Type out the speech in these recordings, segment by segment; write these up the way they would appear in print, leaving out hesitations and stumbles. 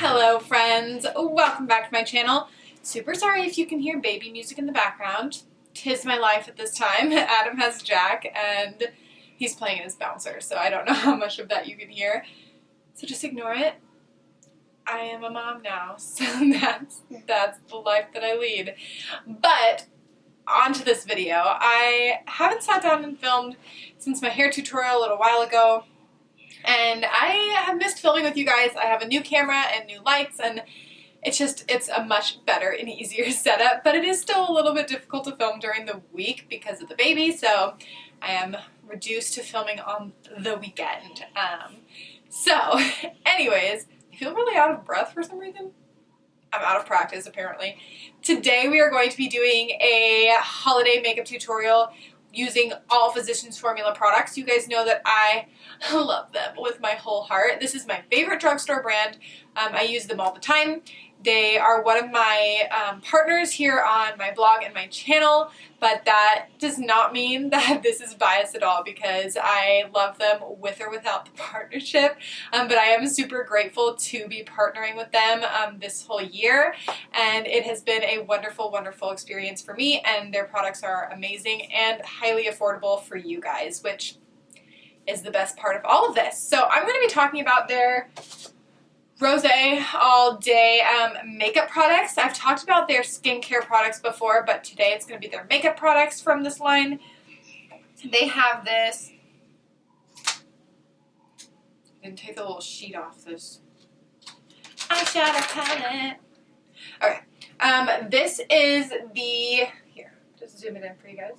Hello friends, welcome back to my channel. Super sorry if you can hear baby music in the background. 'Tis my life at this time. Adam has Jack and he's playing his bouncer, so I don't know how much of that you can hear. So just ignore it. I am a mom now, so that's the life that I lead. But on to this video. I haven't sat down and filmed since my hair tutorial a little while ago. And I have missed filming with you guys. I have a new camera and new lights, and it's a much better and easier setup, but it is still a little bit difficult to film during the week because of the baby, so I am reduced to filming on the weekend. So anyways, I feel really out of breath for some reason. I'm out of practice apparently. Today we are going to be doing a holiday makeup tutorial using all Physicians Formula products. You guys know that I love them with my whole heart. This is my favorite drugstore brand. I use them all the time. They are one of my partners here on my blog and my channel, but that does not mean that this is biased at all because I love them with or without the partnership. But I am super grateful to be partnering with them this whole year, and it has been a wonderful, wonderful experience for me, and their products are amazing and highly affordable for you guys, which is the best part of all of this. So I'm going to be talking about their Rose All Day makeup products. I've talked about their skincare products before, but today it's going to be their makeup products from this line. They have this. I didn't take the little sheet off this eyeshadow palette. Okay, this is the, here, just zoom it in for you guys.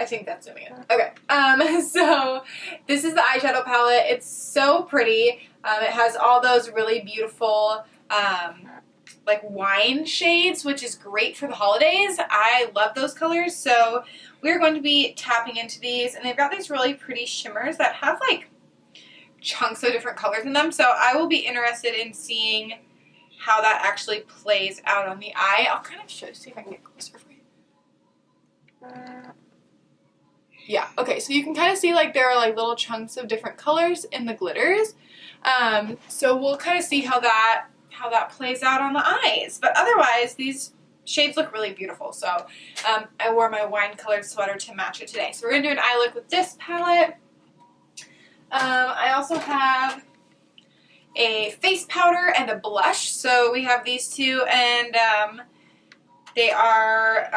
I think that's zooming in. Okay, so this is the eyeshadow palette. It's so pretty. It has all those really beautiful like wine shades, which is great for the holidays. I love those colors, so we're going to be tapping into these, and they've got these really pretty shimmers that have like chunks of different colors in them, so I will be interested in seeing how that actually plays out on the eye. I'll kind of see if I can get closer for you. Yeah, okay, so you can kind of see like there are like little chunks of different colors in the glitters. So we'll kind of see how that plays out on the eyes. But otherwise, these shades look really beautiful. So I wore my wine colored sweater to match it today. So we're going to do an eye look with this palette. I also have a face powder and a blush. So we have these two, and they are,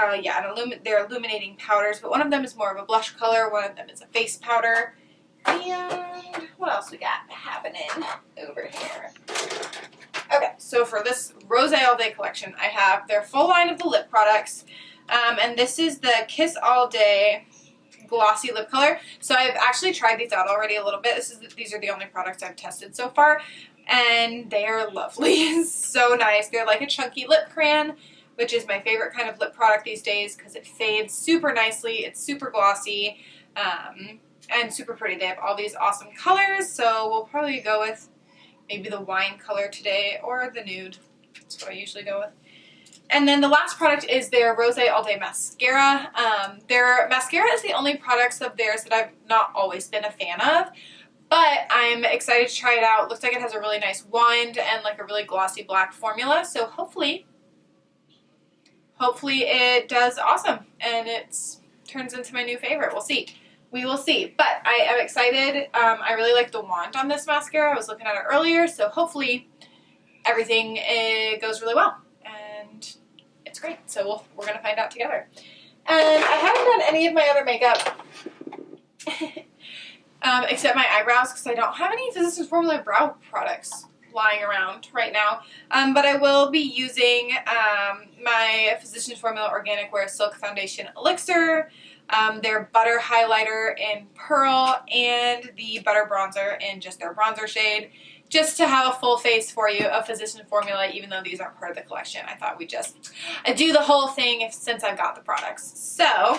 they're illuminating powders, but one of them is more of a blush color, one of them is a face powder. And what else we got happening over here? Okay, so for this Rose All Day collection, I have their full line of the lip products, and this is the Kiss All Day glossy lip color. So I've actually tried these out already a little bit. These are the only products I've tested so far, and they are lovely. So nice. They're like a chunky lip crayon, which is my favorite kind of lip product these days because it fades super nicely. It's super glossy and super pretty. They have all these awesome colors, so we'll probably go with maybe the wine color today or the nude. That's what I usually go with. And then the last product is their Rose All Day Mascara. Their mascara is the only products of theirs that I've not always been a fan of, but I'm excited to try it out. It looks like it has a really nice wand and like a really glossy black formula, so hopefully it does awesome and it turns into my new favorite. We'll see. We will see. But I am excited. I really like the wand on this mascara. I was looking at it earlier, so hopefully everything goes really well. And it's great. So we're going to find out together. And I haven't done any of my other makeup except my eyebrows because I don't have any Physicians Formula brow products lying around right now, but I will be using my Physicians Formula Organic Wear Silk Foundation Elixir, their Butter Highlighter in Pearl, and the Butter Bronzer in just their bronzer shade, just to have a full face for you of Physicians Formula, even though these aren't part of the collection. I thought we'd just do the whole thing since I've got the products. So,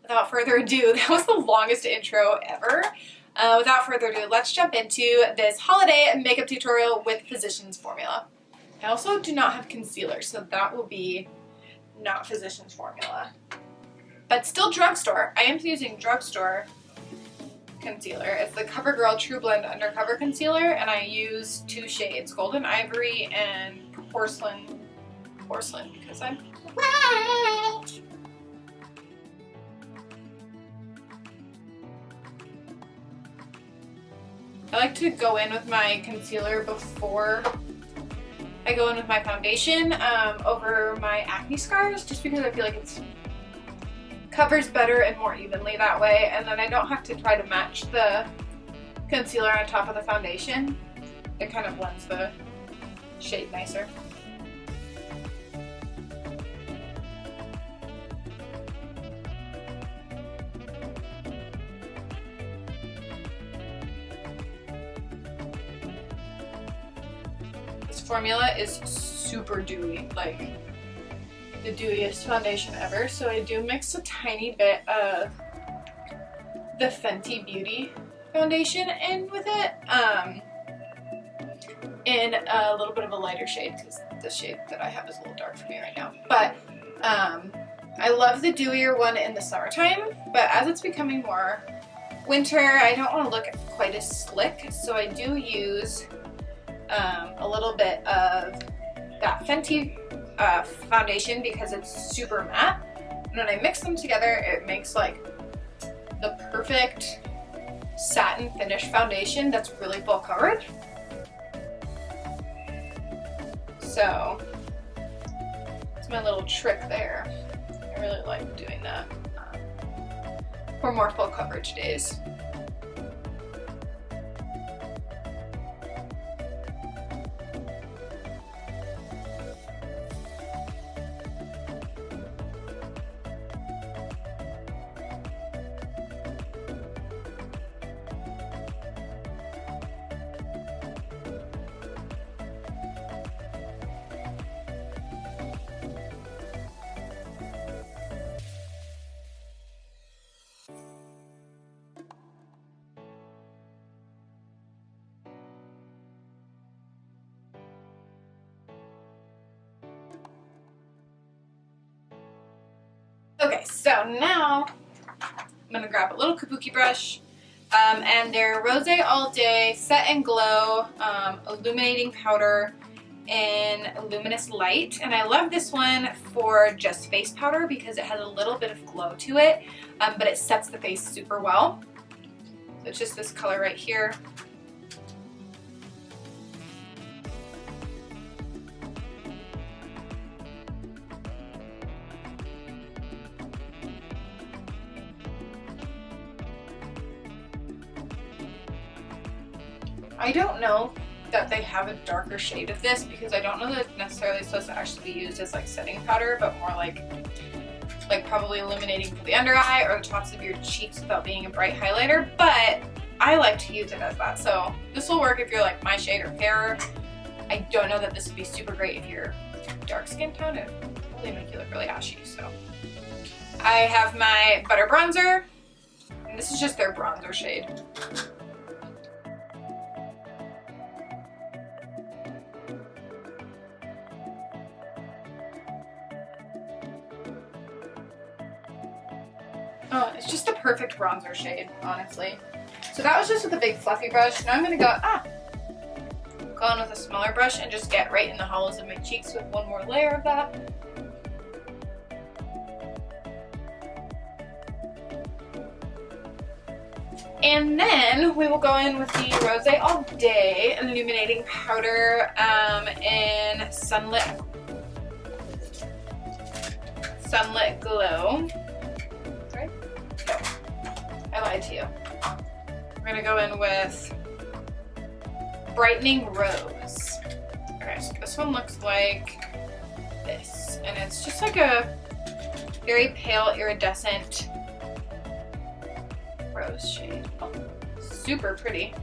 without further ado, that was the longest intro ever. Without further ado, let's jump into this holiday makeup tutorial with Physicians Formula. I also do not have concealer, so that will be not Physicians Formula. but still drugstore. I am using drugstore concealer. It's the CoverGirl True Blend Undercover Concealer, and I use 2 shades, Golden Ivory and Porcelain, because I'm white. I like to go in with my concealer before I go in with my foundation over my acne scars, just because I feel like it covers better and more evenly that way, and then I don't have to try to match the concealer on top of the foundation. It kind of blends the shade nicer. This formula is super dewy, like the dewiest foundation ever, so I do mix a tiny bit of the Fenty Beauty foundation in with it, in a little bit of a lighter shade, because the shade that I have is a little dark for me right now. But I love the dewier one in the summertime, but as it's becoming more winter, I don't want to look quite as slick, so I do use a little bit of that Fenty foundation because it's super matte, and when I mix them together it makes like the perfect satin finish foundation that's really full coverage. So it's my little trick there. I really like doing that for more full coverage days. Okay, so now I'm gonna grab a little kabuki brush, and their Rose All Day Set and Glow Illuminating Powder in Luminous Light, and I love this one for just face powder because it has a little bit of glow to it, but it sets the face super well. So it's just this color right here. I don't know that they have a darker shade of this because I don't know that it's necessarily supposed to actually be used as like setting powder, but more like probably illuminating for the under eye or the tops of your cheeks without being a bright highlighter, but I like to use it as that. So this will work if you're like my shade or fairer. I don't know that this would be super great if you're dark skin tone. It would really make you look really ashy. So I have my Butter Bronzer, and this is just their bronzer shade. Oh, it's just a perfect bronzer shade, honestly. So that was just with a big fluffy brush. Now I'm gonna go in with a smaller brush and just get right in the hollows of my cheeks with one more layer of that. And then we will go in with the Rose All Day Illuminating Powder in Sunlit Glow. Right? No, I lied to you. We're gonna go in with Brightening Rose. Okay, so this one looks like this, and it's just like a very pale iridescent rose shade. Oh, super pretty.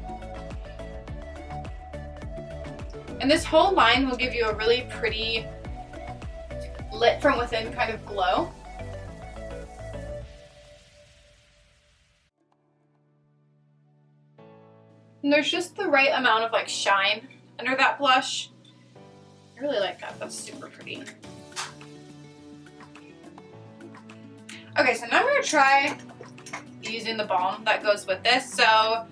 And this whole line will give you a really pretty lit from within kind of glow. And there's just the right amount of like shine under that blush. I really like that. That's super pretty. Okay, so now I'm going to try using the balm that goes with this. So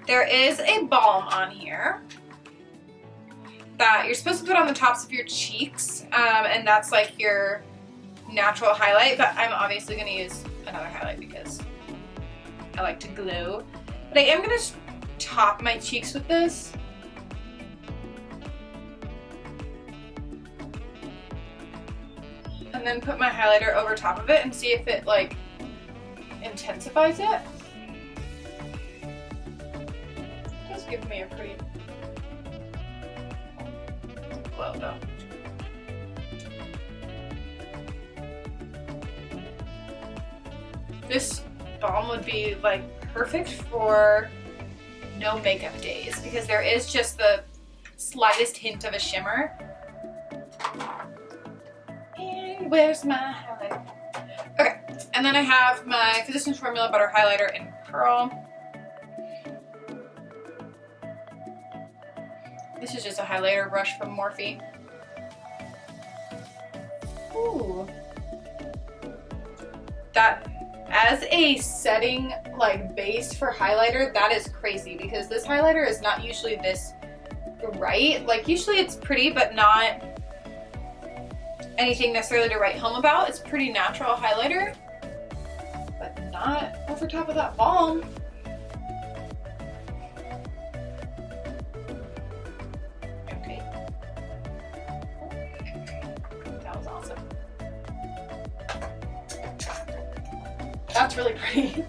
there is a balm on here that you're supposed to put on the tops of your cheeks, and that's like your natural highlight, but I'm obviously going to use another highlight because I like to glow. But I am going to top my cheeks with this. And then put my highlighter over top of it and see if it like intensifies it. It does give me a pretty glow though. This balm would be like perfect for no makeup days because there is just the slightest hint of a shimmer. And where's my highlighter? Okay, and then I have my Physicians Formula Butter Highlighter in Pearl. This is just a highlighter brush from Morphe. Ooh. That, as a setting like base for highlighter, that is crazy because this highlighter is not usually this bright. Like usually it's pretty, but not anything necessarily to write home about. It's pretty natural highlighter, but not over top of that balm. Okay. That was awesome. That's really pretty.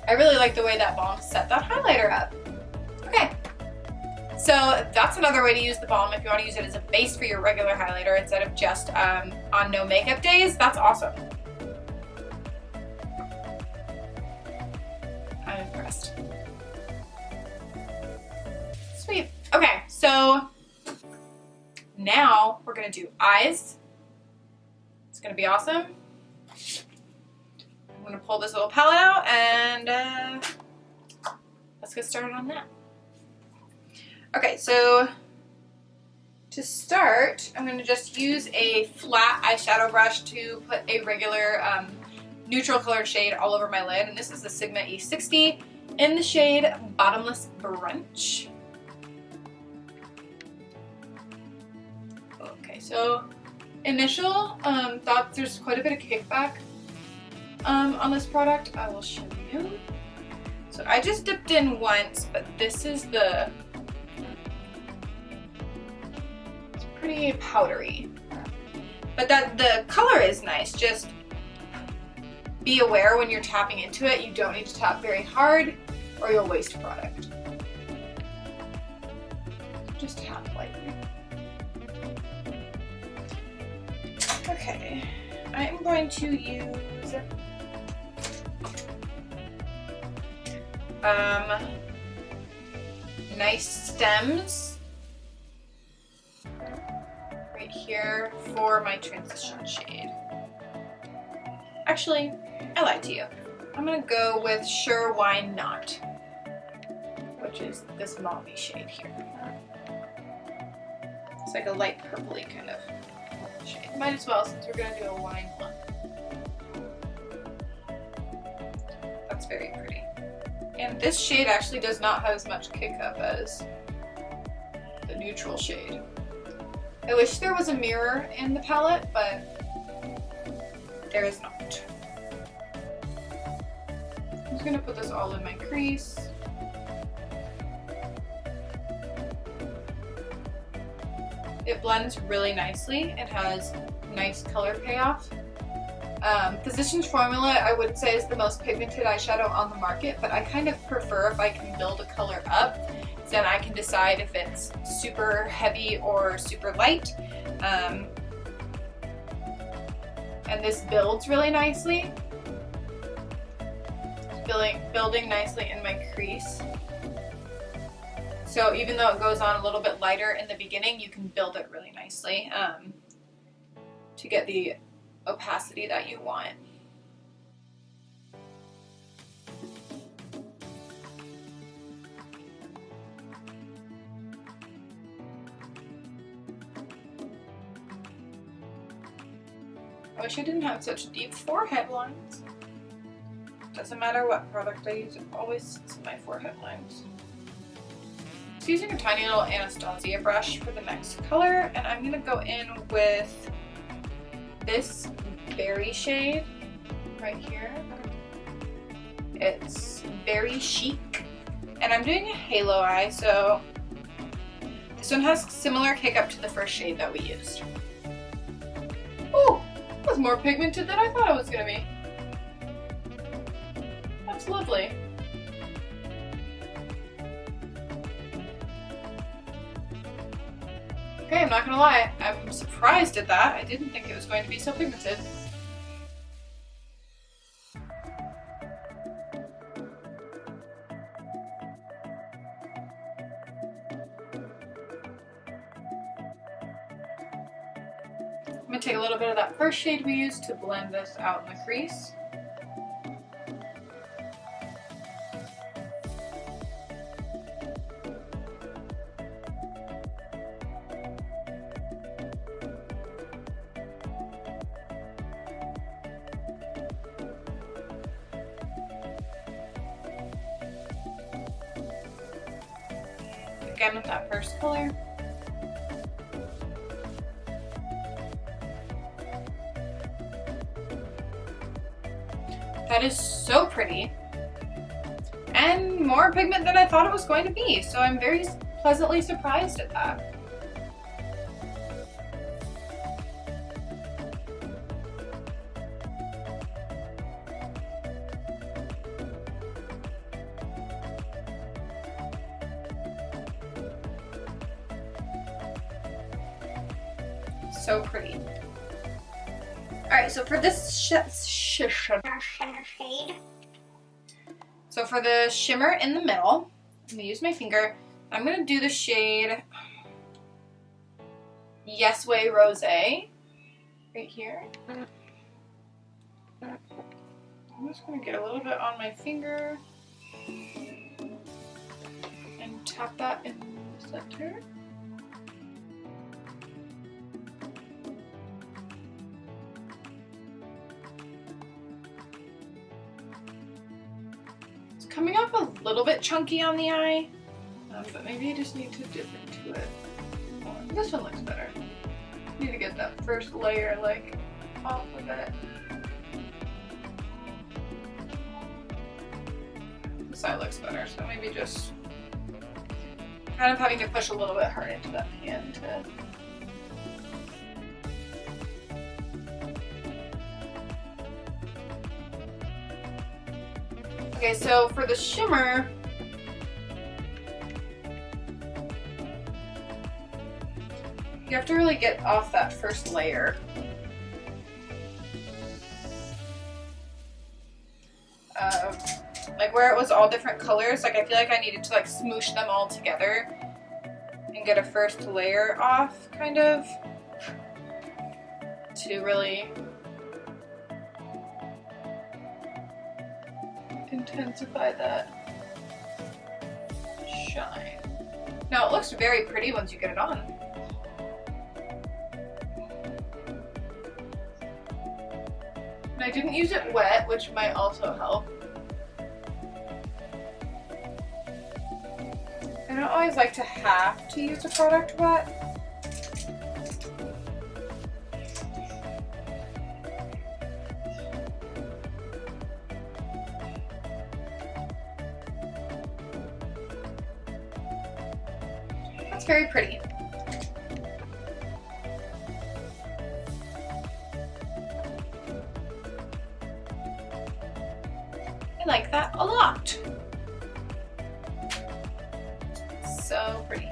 I really like the way that balm set that highlighter up. Okay. So that's another way to use the balm if you want to use it as a base for your regular highlighter instead of just on no makeup days. That's awesome. I'm impressed. Sweet. Okay, so now we're going to do eyes. It's going to be awesome. I'm going to pull this little palette out and let's get started on that. Okay, so to start, I'm going to just use a flat eyeshadow brush to put a regular neutral colored shade all over my lid. And this is the Sigma E60 in the shade Bottomless Brunch. Okay, so initial thoughts, there's quite a bit of kickback on this product. I will show you. So I just dipped in once, but this is the pretty powdery, but that the color is nice. Just be aware when you're tapping into it, you don't need to tap very hard or you'll waste product. Just tap lightly. Okay, I am going to use nice stems here for my transition shade. Actually, I lied to you. I'm gonna go with Sure Why Not, which is this mauve shade here. It's like a light purpley kind of shade. Might as well since we're gonna do a wine one. That's very pretty. And this shade actually does not have as much kick up as the neutral shade. I wish there was a mirror in the palette, but there is not. I'm just going to put this all in my crease. It blends really nicely. It has nice color payoff. Physicians Formula, I would say, is the most pigmented eyeshadow on the market, but I kind of prefer if I can build a color up. Then I can decide if it's super heavy or super light. And this builds really nicely. Building nicely in my crease. So even though it goes on a little bit lighter in the beginning, you can build it really nicely to get the opacity that you want. I wish I didn't have such deep forehead lines. Doesn't matter what product I use, it always sits in my forehead lines. Just using a tiny little Anastasia brush for the next color, and I'm gonna go in with this berry shade right here. It's Berry Chic, and I'm doing a halo eye, so this one has similar kick up to the first shade that we used. Oh, that was more pigmented than I thought it was gonna be. That's lovely. Okay, I'm not gonna lie, I'm surprised at that. I didn't think it was going to be so pigmented. I'm gonna take a little bit of that first shade we used to blend this out in the crease. Again with that first color. That is so pretty and more pigment than I thought it was going to be, so I'm very pleasantly surprised at that. So pretty. Alright, so for this so for the shimmer in the middle, I'm going to use my finger. I'm going to do the shade Yes Way Rose right here. I'm just going to get a little bit on my finger and tap that in the center. Coming up a little bit chunky on the eye, but maybe I just need to dip into it more. This one looks better. Need to get that first layer like off of it. This side looks better, so maybe just kind of having to push a little bit hard into that pan to. Okay, so for the shimmer, you have to really get off that first layer. Like where it was all different colors, like I feel like I needed to like smoosh them all together and get a first layer off, kind of, to really intensify that shine. Now it looks very pretty once you get it on. And I didn't use it wet, which might also help. I don't always like to have to use a product wet. That's very pretty. I like that a lot. So pretty.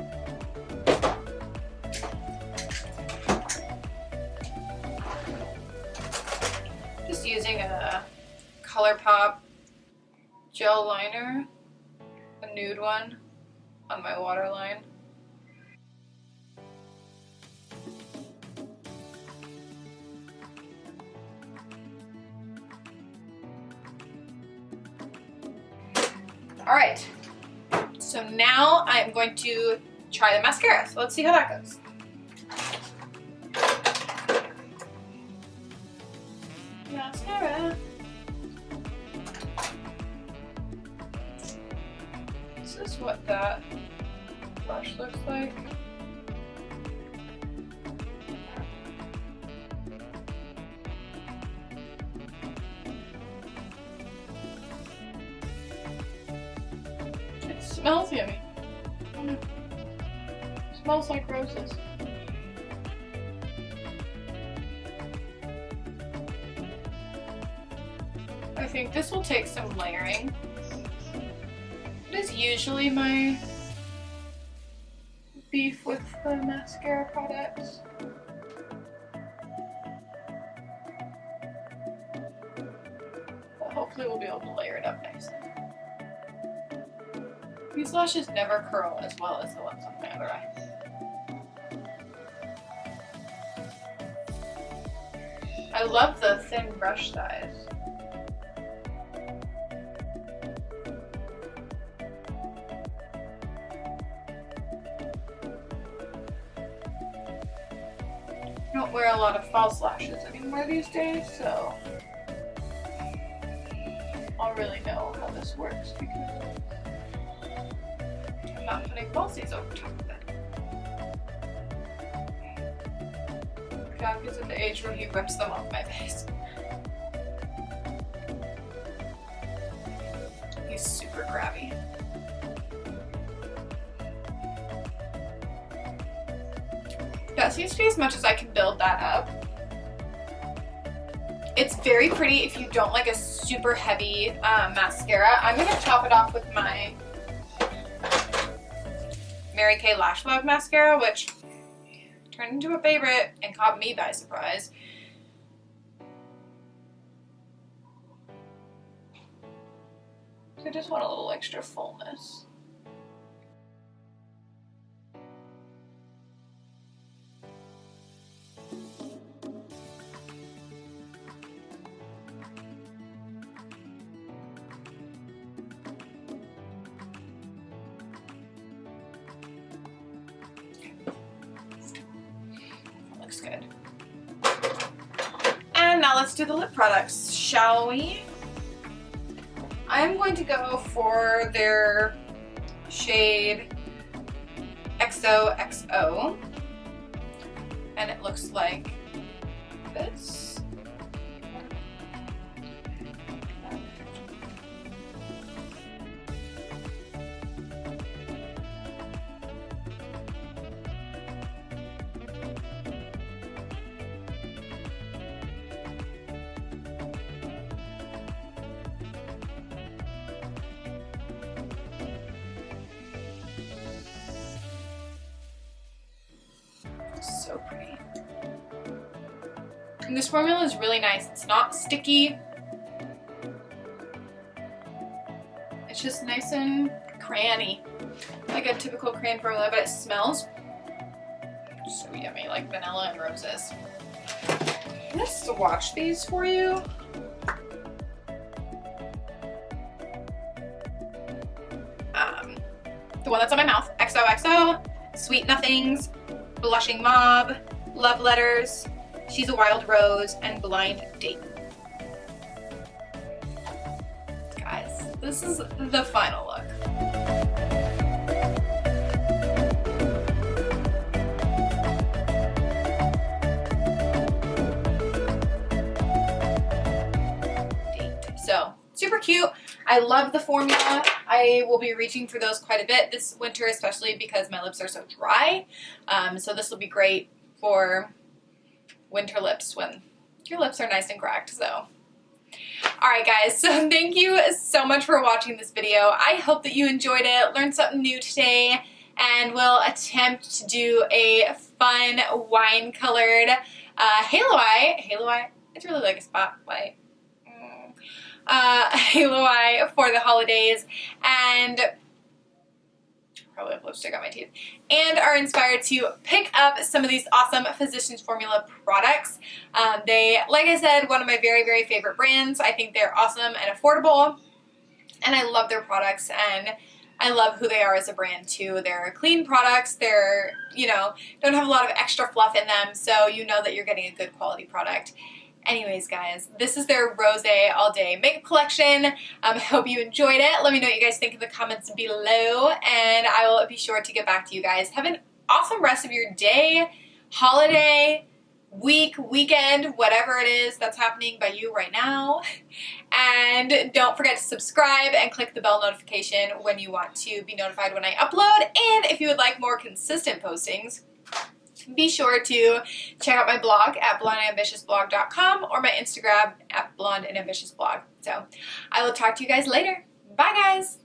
Just using a ColourPop gel liner, a nude one, on my waterline. All right, so now I'm going to try the mascara. So let's see how that goes. mascara. This is what that brush looks like. It smells yummy. Oh no. It smells like roses. I think this will take some layering. It is usually my beef with the mascara products. But hopefully we'll be able to layer it up nicely. These lashes never curl as well as the ones on my other eye. I love the thin brush size. I don't wear a lot of false lashes anymore these days, so I'll really know how this works because I'm not putting falsies over top of it. Jack is at the age where he rips them off my face. He's super grabby. That seems to be as much as I can build that up. It's very pretty if you don't like a super heavy mascara. I'm going to top it off with my Mary Kay Lash Love mascara, which turned into a favorite and caught me by surprise. So I just want a little extra fullness. Good. And now let's do the lip products, shall we? I'm going to go for their shade XOXO, and it looks like this. So pretty. And this formula is really nice. It's not sticky. It's just nice and crayon-y, like a typical crayon formula, but it smells so yummy, like vanilla and roses. I'm gonna swatch these for you. The one that's on my mouth, XOXO, Sweet Nothings, Blushing Mauve, Love Letters, She's a Wild Rose, and Blind Date. Guys, this is the final look. So, super cute. I love the formula. I will be reaching for those quite a bit this winter, especially because my lips are so dry. So this will be great for winter lips when your lips are nice and cracked. So, alright guys, so thank you so much for watching this video. I hope that you enjoyed it, learned something new today, and will attempt to do a fun wine-colored halo eye. It's really like a spotlight. Halo eye for the holidays, and probably have lipstick on my teeth, and are inspired to pick up some of these awesome Physicians Formula products. They, like I said, one of my very, very favorite brands. I think they're awesome and affordable, and I love their products, and I love who they are as a brand too. They're clean products. They're, you know, don't have a lot of extra fluff in them, so you know that you're getting a good quality product. Anyways, guys, this is their Rose All Day makeup collection. I hope you enjoyed it. Let me know what you guys think in the comments below, and I will be sure to get back to you guys. Have an awesome rest of your day, holiday, week, weekend, whatever it is that's happening by you right now. And don't forget to subscribe and click the bell notification when you want to be notified when I upload. And if you would like more consistent postings, be sure to check out my blog at blondeandambitiousblog.com or my Instagram at blondeandambitiousblog. So I will talk to you guys later. Bye, guys.